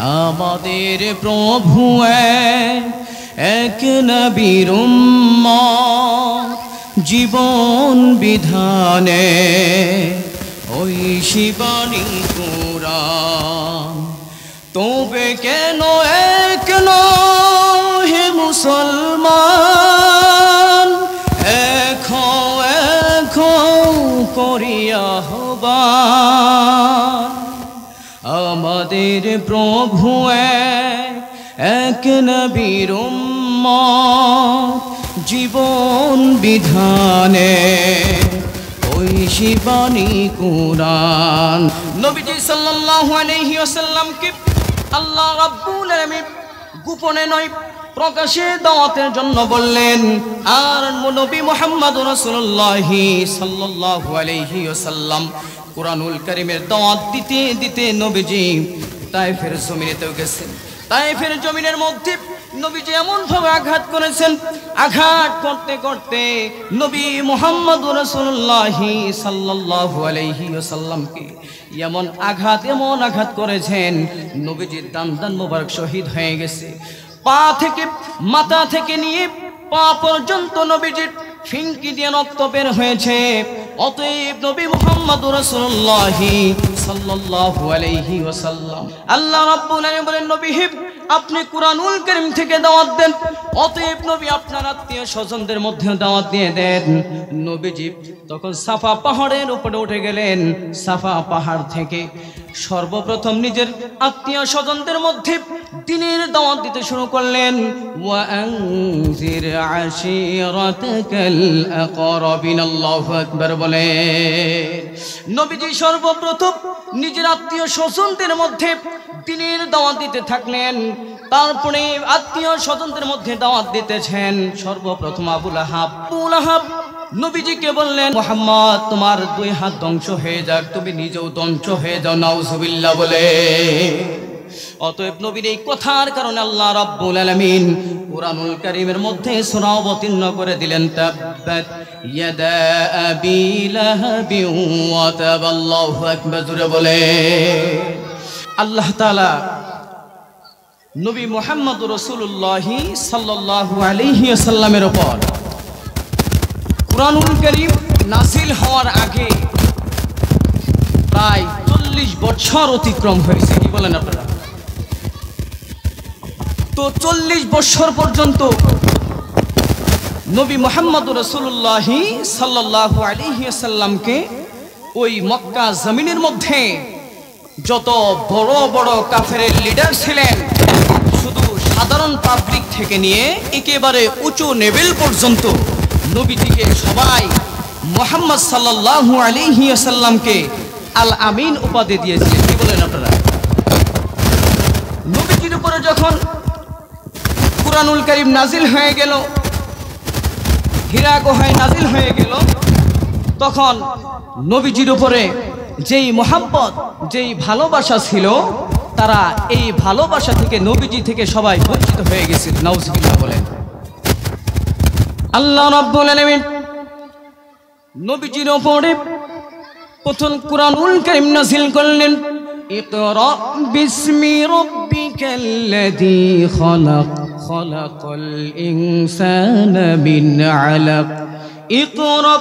আমাদের প্রভু এক নবীর উম্মত জীবন বিধানে ওই শিবানী কুরআন তবে কেন এক হে মুসলমান এখো করিয়া আহ্বান আমাদের প্রভু এক নবীর উম্মত জীবন বিধানে ওই শিবানী কুরআন নবীজি সাল্লাল্লাহু আলাইহি ওয়াসাল্লামকে আল্লাহ রাব্বুল আলামিন গোপনে নয় প্রকাশে দাওয়াতের জন্য বললেন। আর নবী মুহাম্মদুর রাসূলুল্লাহ সাল্লাল্লাহু আলাইহি ওয়াসাল্লাম কুরআনুল কারীমের দাওয়াত দিতে দিতে নবীজি তায়েফের জমিনেতেও গেছেন। তায়েফের জমিনের মধ্যে নবীজি এমন ভাবে আঘাত করেছেন, আঘাত করতে করতে নবী মুহাম্মদুর রাসূলুল্লাহ সাল্লাল্লাহু আলাইহি ওয়াসাল্লামকে এমন আঘাত করেছেন নবীজির দান মোবারক শহীদ হয়ে গেছে। পা থেকে মাথা থেকে নিয়ে পা পর্যন্ত নবীজির ফিনকি দিয়ে রক্ত বের হয়েছে। অতএব নবী মুহাম্মদুর রাসূলুল্লাহ সাল্লাল্লাহু আলাইহি ওয়াসাল্লাম আল্লাহ রাব্বুল আলামিন বলেন, নবী আপনি কুরআনুল কারীম থেকে দাওয়াত দেন। অতএব নবী আপনার আত্মীয় স্বজনদের মধ্যে দাওয়াত দিয়ে দেন। নবীজি তখন সাফা পাহাড়ের উপরে উঠে গেলেন। সাফা পাহাড় থেকে সর্বপ্রথম নিজের আত্মীয় স্বজনদের মধ্যে দ্বীনের দাওয়াত দিতে শুরু করলেন। ওয়া আনজির আশিরাতাকাল আকরাবিন, আল্লাহু আকবার বলে নবীজি সর্বপ্রথম নিজের আত্মীয় স্বজনদের মধ্যে দ্বীনের দাওয়াত দিতে থাকলেন। তারপরে আত্মীয় স্বজনদের মধ্যে দাওয়াত দিতেছেন। সর্বপ্রথম আবু লাহাব নবীজিকে বললেন, মুহাম্মদ তোমার দুই হাত ধ্বংস হয়ে যাক, তুমি নিজেও ধ্বংস হয়ে যাও, নাউজুবিল্লাহ বলে। অতএব নবীর এই কথার কারণে আল্লাহ রাব্বুল আলামিন কুরআনুল কারীমের মধ্যে সূরা অবতীর্ণ করে দিলেন, তাব্বাত ইয়াদা আবি লাহাবি ওয়া তাব, আল্লাহু আকবার জোরে বলে। আল্লাহ তাআলা নবী মুহাম্মদুর রাসূলুল্লাহ সাল্লাল্লাহু আলাইহি ওয়াসাল্লামের উপর কুরআনুল কারীম নাযিল হওয়ার আগে প্রায় 40 বছর অতিক্রম হয়েছে। কি বলেন আপনারা? তো 40 বছর পর্যন্ত নবী মুহাম্মদুর রাসূলুল্লাহ সাল্লাল্লাহু আলাইহি ওয়াসাল্লামকে ওই মক্কা জমিনের মধ্যে যত বড় বড় কাফেরের লিডার ছিলেন, শুধু সাধারণ পাবলিক থেকে নিয়ে একেবারে উঁচু লেভেল পর্যন্ত নবীজিকে সবাই মুহাম্মদ সাল্লাল্লাহু আলাইহি ওয়াসাল্লামকে আল আমিন উপাধি দিয়েছিলেন। কি বলেন আপনারা? নবীজির উপরে যখন কুরআনুল কারীম নাজিল হয়ে গেল, হীরা গুহায় নাজিল হয়ে গেল, তখন নবীজির উপরে যেই মোহাব্বত, যেই ভালোবাসা ছিল, তারা এই ভালোবাসা থেকে নবীজি থেকে সবাই বঞ্চিত হয়ে গেছিল। নাউজুবিল্লাহ বলেন। আল্লাহ রাব্বুল আলামিন নবীজির উপরে প্রথম কুরআনুল কারীম নাযিল করলেন। ইকরা বিসমি রাব্বিকাল্লাযী খালাক, খালাকাল ইনসানা মিন আলাক, ইকরা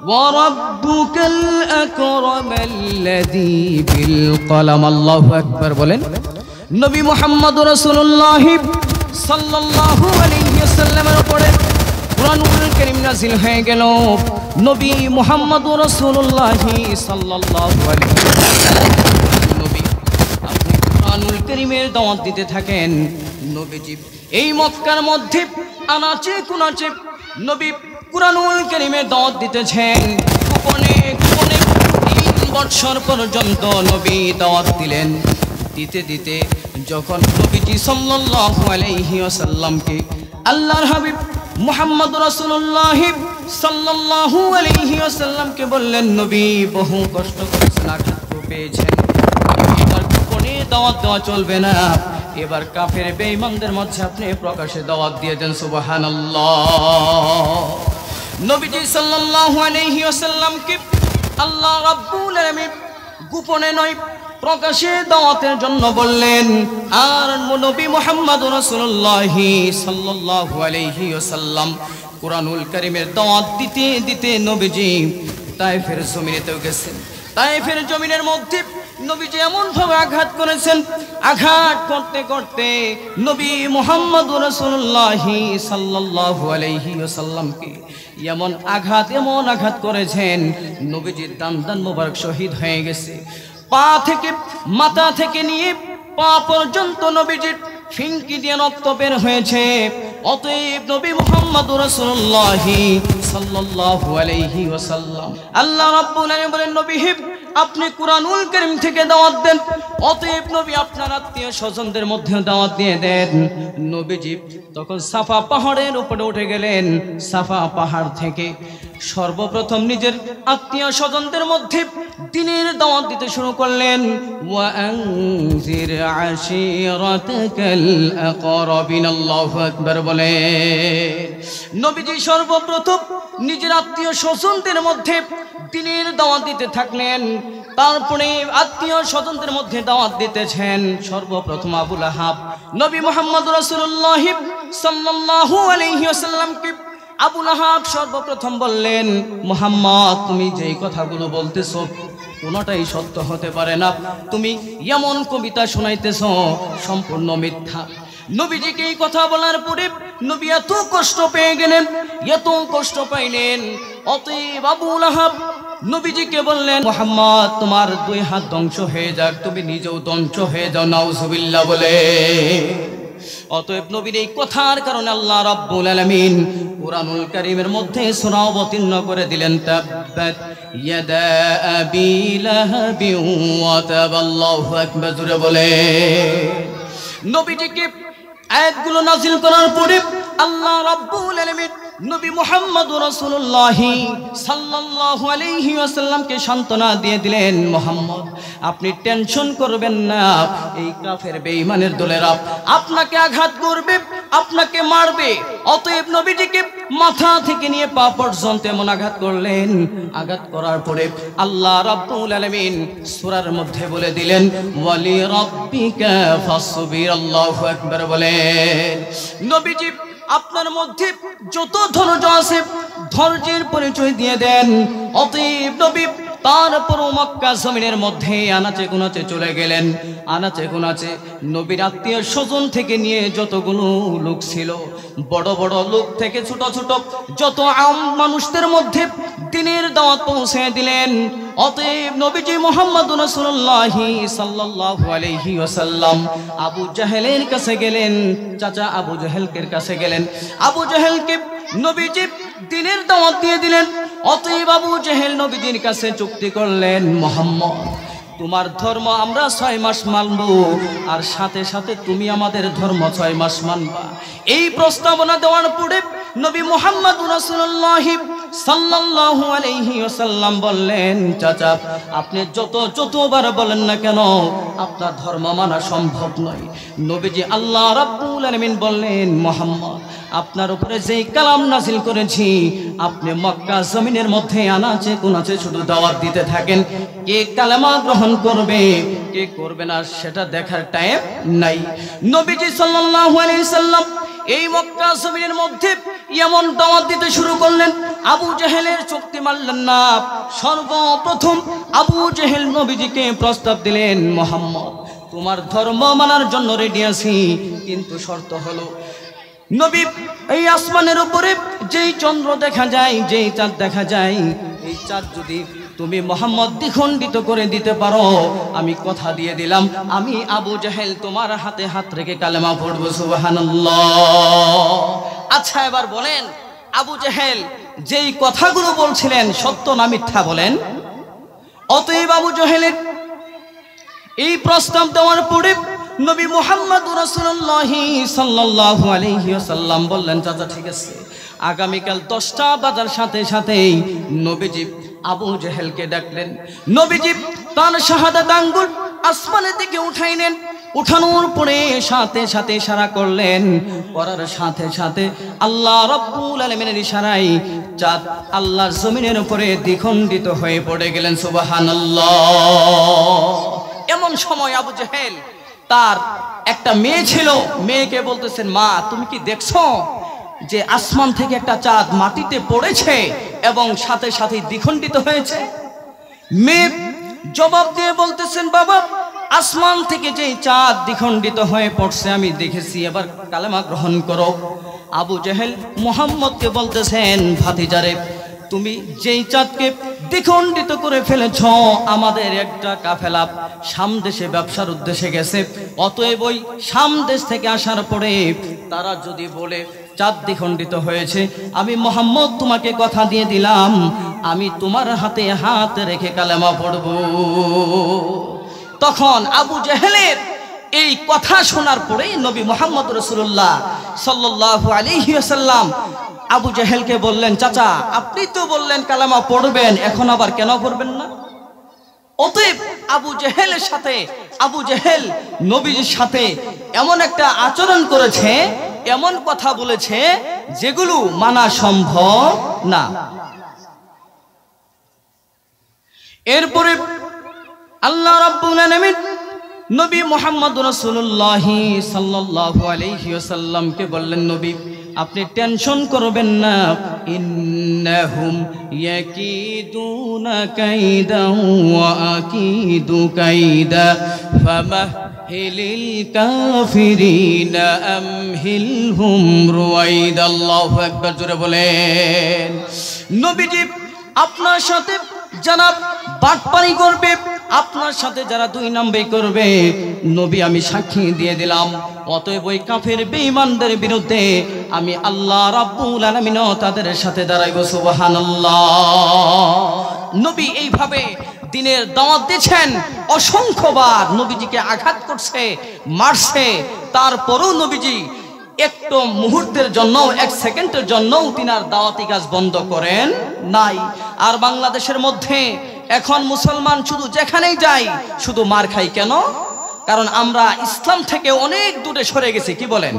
ওয়া রাব্বুকাল আকরামাল্লাযী বিল কলম, আল্লাহু আকবার বলেন। নবী মুহাম্মদুর রাসূলুল্লাহ সাল্লাল্লাহু আলাইহি ওয়াসাল্লামের উপরে কুরআনুল কারীম নাযিল হয়ে গেল। নবী মুহাম্মদুর রাসূলুল্লাহ সাল্লাল্লাহু আলাইহি ওয়াসাল্লাম নবী আপনি কুরআনুল কারীমের দাওয়াত দিতে থাকেন। নবীজি এই মক্কার মধ্যে আনাচে কুনাচে নবী কুরআনুল কারীমের দাওয়াত দিতেছেন। গোপনে গোপনে 3 বছর পর্যন্ত নবী দাওয়াত দিলেন। দিতে দিতে যখন নবীজি সাল্লাল্লাহু আলাইহি ওয়াসাল্লামকে আল্লাহর হাবিব মুহাম্মদ রাসূলুল্লাহ সাল্লাল্লাহু আলাইহি ওয়াসাল্লামকে বললেন, নবী বহু কষ্ট করেছেন, আঘাত পেয়েছেন, এবার গোপনে দাওয়াত দেওয়া চলবে না, এবার কাফের বেঈমানদের মধ্যে আপনি প্রকাশ্যে দাওয়াত দিয়ে দেন। সুবহানাল্লাহ। নবীজি সাল্লাল্লাহু আলাইহি ওয়াসাল্লামকে আল্লাহ রাব্বুল আলামিন গোপনে নয় প্রকাশে দাওয়াতের জন্য বললেন। আর নবী মুহাম্মদুর রাসূলুল্লাহ সাল্লাল্লাহু আলাইহি ওয়াসাল্লাম কুরআনুল কারীমের দাওয়াত দিতে দিতে নবীজি তায়েফের জমিনেতেও গেছেন। তায়েফের জমিনের মধ্যে নবীজি এমন ভাবে আঘাত করেছেন, আঘাত করতে করতে নবী মুহাম্মদুর রাসূলুল্লাহ সাল্লাল্লাহু আলাইহি ওয়াসাল্লামকে এমন আঘাত করেছেন, নবীজির দান মোবারক শহীদ হয়ে গেছে। পা থেকে, মাথা থেকে নিয়ে পা পর্যন্ত নবীজির ফিনকি দিয়ে রক্ত বের হয়েছে। অতএব নবী মুহাম্মদুর রাসূলুল্লাহ সাল্লাল্লাহু আলাইহি ওয়াসাল্লাম, আল্লাহ রাব্বুল আলামিন বলেন, নবী আপনি কুরআনুল কারীম থেকে দাওয়াত দেন। অতএব নবী আপনার আত্মীয় স্বজনদের মধ্যে দাওয়াত দিয়ে দেন। নবীজি তখন সাফা পাহাড়ের উপরে উঠে গেলেন। সাফা পাহাড় থেকে সর্বপ্রথম নিজের আত্মীয় স্বজনদের মধ্যে দ্বীনের দাওয়াত দিতে শুরু করলেন। ওয়া আনজির আশিরাতাকাল আকরাবিন, আল্লাহু আকবার বলে নবীজি সর্বপ্রথম নিজের আত্মীয় স্বজনদের মধ্যে দ্বীনের দাওয়াত দিতে থাকলেন। তারপরে আত্মীয় স্বজনদের মধ্যে দাওয়াত দিতেছেন সর্বপ্রথম আবু লাহাব। নবী মুহাম্মদ রাসূলুল্লাহ সাল্লাল্লাহু আলাইহি ওয়াসাল্লামকে আবু লাহাব সর্বপ্রথম বললেন, মুহাম্মদ তুমি যেই কথাগুলো বলতেছো কোনোটাই সত্য হতে পারে না, তুমি এমন কবিতা শোনাইতেছো সম্পূর্ণ মিথ্যা। নবীজিকে এই কথা বলার পরে নবী এত কষ্ট পেয়ে গেলেন, এত কষ্ট পাইলেন। অতএব আবু লাহাব নবীজিকে বললেন, মুহাম্মদ তোমার দুই হাত ধ্বংস হয়ে যাক, তুমি নিজেও ধ্বংস হয়ে যাও, নাউজুবিল্লাহ বলে। অতএব নবীর এই কথার কারণে আল্লাহ রাব্বুল আলামিন কুরআনুল কারীমের মধ্যে সূরা অবতীর্ণ করে দিলেন, তাব্বাত ইয়াদা আবি লাহাবি ওয়া তাব, আল্লাহু আকবার জোরে বলে। নবীজিকে আয়াতগুলো নাযিল করার পরে আল্লাহ রাব্বুল আলামিন নবী মুহাম্মদুর রাসূলুল্লাহ সাল্লাল্লাহু আলাইহি ওয়াসাল্লামকে সান্ত্বনা দিয়ে দিলেন, মুহাম্মদ আপনি টেনশন করবেন না, এই কাফের বেঈমানের দলেরা আপনাকে আঘাত করবে, আপনাকে মারবে। অতএব নবীজিকে মাথা থেকে নিয়ে পা পর্যন্ত এমন আঘাত করলেন। আঘাত করার পরে আল্লাহ রাব্বুল আলামিন সূরার মধ্যে বলে দিলেন, ওয়ালি রাব্বিকা ফাসবির, আল্লাহু আকবার বলেন। নবীজি আপনার মধ্যে যত ধৈর্য আছে ধৈর্যের পরিচয় দিয়ে দেন। অতএব নবী তারপর মক্কা জমিনের মধ্যে আনাচে কোনাচে চলে গেলেন। আনাচে কোনাচে নবীর আত্মীয় স্বজন থেকে নিয়ে যতগুলো লোক ছিল, বড় বড় লোক থেকে ছোট ছোট যত আম মানুষদের মধ্যে দ্বীনের দাওয়াত পৌঁছে দিলেন। অতএব নবীজি মুহাম্মদুর রাসূলুল্লাহ সাল্লাল্লাহু আলাইহি ওয়াসাল্লাম আবু জাহেলের কাছে গেলেন, চাচা আবু জাহেলের কাছে গেলেন। আবু জাহেলকে নবীজি দ্বীনের দাওয়াত দিয়ে দিলেন। অতএব আবু জাহেল নবীজির কাছে চুক্তি করলেন, মুহাম্মদ তোমার ধর্ম আমরা 6 মাস মানব, আর সাথে সাথে তুমি আমাদের ধর্ম 6 মাস মানবা। এই প্রস্তাবনা দেওয়ার পরে নবী মুহাম্মদুর রাসূলুল্লাহ সাল্লাল্লাহু আলাইহি ওয়াসাল্লাম বললেন, চাচা আপনি যতবার বলেন না কেন আপনার ধর্ম মানা সম্ভব নয়। নবীজি আল্লাহ রাব্বুল আলামিন বললেন, মুহাম্মদ আপনার উপরে যেই কালাম নাযিল করেছি আপনি মক্কা জমিনের মধ্যে আনাচে কোনাচে শুধু দাওয়াত দিতে থাকেন, কে কালেমা গ্রহণ করবে কে করবে না সেটা দেখার টাইম নাই। নবীজি সাল্লাল্লাহু আলাইহি সাল্লাম এই মক্কা জমিনের মধ্যে এমন দাওয়াত দিতে শুরু করলেন, আবু জাহেলের চুক্তি মানলেন না। সর্বপ্রথম আবু জাহেল নবীজিকে প্রস্তাব দিলেন, মুহাম্মদ তোমার ধর্ম মানার জন্য রেডি আছি, কিন্তু শর্ত হলো নবী এই আসমানের উপরে যেই চন্দ্র দেখা যায়, যেই চাঁদ দেখা যায়, এই চাঁদ যদি তুমি মুহাম্মদ দ্বিখণ্ডিত করে দিতে পারো, আমি কথা দিয়ে দিলাম আমি আবু জাহেল তোমার হাতে হাত রেখে কালেমা পড়ব, সুবহানাল্লাহ। আচ্ছা এবার বলেন আবু জাহেল যেই কথাগুলো বলছিলেন সত্য না মিথ্যা বলেন? অতএব আবু জাহেলের এই প্রস্তাব দেওয়ার পরে নবী মুহাম্মদুর রাসূলুল্লাহ সাল্লাল্লাহু আলাইহি ওয়াসাল্লাম বললেন, চাচা ঠিক আছে, আগামীকাল 10টা বাজার সাথে সাথেই নবীজি আবু জাহেলকে ডাকলেন। নবীজি তার শাহাদাত আঙ্গুল আসমানের দিকে উঠাইলেন। উঠানোর পরে সাথে সাথে ইশারা করলেন, করার সাথে সাথে আল্লাহ রাব্বুল আলামিনের ইশারায় চাঁদ আল্লাহর জমিনের উপরে দ্বিখণ্ডিত হয়ে পড়ে গেলেন, সুবহানাল্লাহ। এমন সময় আবু জেহেল তার একটা মেয়ে ছিল, মেয়েকে বলতেছেন, মা তুমি কি দেখছো যে আসমান থেকে একটা চাঁদ মাটিতে পড়েছে এবং সাথে সাথে দ্বিখণ্ডিত হয়েছে? মেয়ে জবাব দিয়ে বলতেছেন, বাবা আসমান থেকে যে চাঁদ দ্বিখণ্ডিত হয়ে পড়ছে আমি দেখেছি, এবার কালেমা গ্রহণ করো। আবু জেহেল মুহাম্মদকে বলতেছেন, ভাতিজারে তুমি যেই চাঁদকে দ্বিখণ্ডিত করে ফেলেছ, আমাদের একটা কাফেলা শাম দেশে ব্যবসার উদ্দেশ্যে গেছে, অতএব ওই শাম দেশ থেকে আসার পরে তারা যদি বলে চাঁদ দ্বিখণ্ডিত হয়েছে, আমি মুহাম্মদ তোমাকে কথা দিয়ে দিলাম আমি তোমার হাতে হাত রেখে কালেমা পড়ব। তখন আবু জেহেলের এই কথা শোনার পরে নবী মুহাম্মদ রাসূলুল্লাহ সাল্লাল্লাহু আলাইহি ওয়াসাল্লাম আবু জেহেলকে বললেন, চাচা আপনি তো বললেন কালেমা পড়বেন, এখন আবার কেন পড়বেন না? অতএব আবু জেহেল নবীজির সাথে এমন একটা আচরণ করেছে, এমন কথা বলেছে যেগুলো মানা সম্ভব না। এরপরে আল্লাহ রাব্বুল আলামিন নবী মুহাম্মদ রাসূলুল্লাহ সাল্লাল্লাহু আলাইহি ওয়াসাল্লামকে বললেন, নবী আপনি টেনশন করবেন না, ইন্নাহুম ইয়াকিদুনা কাইদা ওয়া আকিদু কাইদা ফামাহিলিল কাফিরিনা আমহিলহুম রুয়াইদা। আল্লাহু আকবার, জোরে বলেন। নবীজি আপনার সাথে যারা বাটপারি করবে, আপনার সাথে যারা দুই নম্বরই করবে, নবী আমি সাক্ষী দিয়ে দিলাম, অতএব ওই কাফের বেঈমানদের বিরুদ্ধে আমি আল্লাহ রাব্বুল আলামিন তাদের সাথে দাঁড়াইব। সুবহানাল্লাহ। নবী এইভাবে দিনের দাওয়াত দিয়েছেন, অসংখ্যবার নবীজিকে আঘাত করছে, মারছে, তারপরও নবীজি একটু মুহূর্তের জন্য, এক সেকেন্ডের জন্য তিনার দাওয়াতি কাজ বন্ধ করেন নাই। আর বাংলাদেশের মধ্যে এখন মুসলমান শুধু যেখানেই যাই শুধু মার খাই। কেন? কারণ আমরা ইসলাম থেকে অনেক দূরে সরে গেছি। কি বলেন?